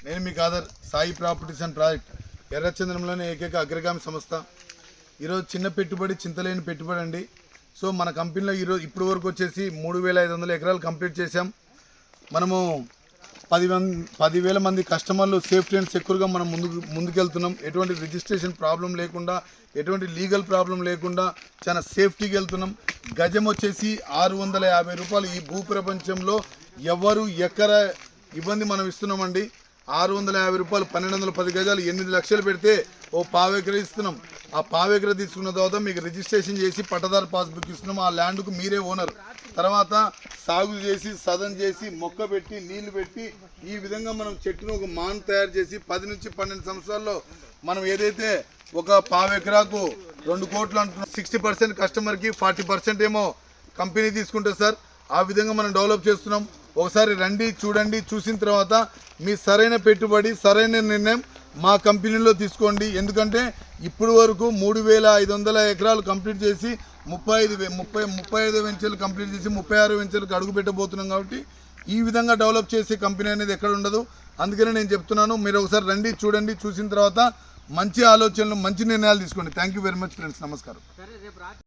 నేను మీ Kadar Sai properties and project ఎర్రచంద్రంలోని ఏకైక అగ్రగామి సంస్థ. ఈరోజు చిన్న పెట్టుబడి చింతలేని పెట్టుబడి అండి. సో మన కంపెనీలో ఈరోజు ఇప్పుడు వరకు వచ్చేసి 3,500 ఎకరాలు కంప్లీట్ చేసాం. మనము 10,000 మంది కస్టమర్లు సేఫ్టీ అండ్ సెక్యూర్గా మనం ముందుకెళ్తున్నాం. ఎటువంటి రిజిస్ట్రేషన్ ప్రాబ్లం లేకుండా, ఎటువంటి లీగల్ ప్రాబ్లం లేకుండా చాలా సేఫ్టీకి వెళ్తున్నాం. గజం వచ్చేసి 650 రూపాయలు. ఈ భూ ప్రపంచంలో ఎవరు ఎక్కడ ఇబ్బంది మనం ఇస్తున్నామండి. 650 రూపాయలు, 1,210 గజాలు, 8 లక్షలు పెడితే ఓ పావెకర ఇస్తున్నాం. ఆ పావెకర తీసుకున్న తర్వాత మీకు రిజిస్ట్రేషన్ చేసి పట్టదారు పాస్బుక్ ఇస్తున్నాం. ఆ ల్యాండ్కు మీరే ఓనర్. తర్వాత సాగు చేసి, సదన్ చేసి, మొక్క పెట్టి, నీళ్లు పెట్టి, ఈ విధంగా మనం చెట్టును ఒక మాన్ తయారు చేసి 10 నుంచి 12 సంవత్సరాల్లో మనం ఏదైతే ఒక పావెకరాకు 2 కోట్లు అంటున్నాం, 60% కస్టమర్కి, 40% ఏమో కంపెనీ తీసుకుంటుంది సార్. ఆ విధంగా మనం డెవలప్ చేస్తున్నాం. ఒకసారి రండి, చూడండి. చూసిన తర్వాత మీ సరైన పెట్టుబడి, సరైన నిర్ణయం మా కంపెనీలో తీసుకోండి. ఎందుకంటే ఇప్పుడు వరకు 3,500 ఎకరాలు కంప్లీట్ చేసి 35 వెంచర్లు కంప్లీట్ చేసి 36 వెంచర్లకు అడుగు పెట్టబోతున్నాం. కాబట్టి ఈ విధంగా డెవలప్ చేసే కంపెనీ అనేది ఎక్కడ ఉండదు. అందుకనే నేను చెప్తున్నాను, మీరు ఒకసారి రండి, చూడండి. చూసిన తర్వాత మంచి ఆలోచనలు, మంచి నిర్ణయాలు తీసుకోండి. Thank you very much friends. నమస్కారం.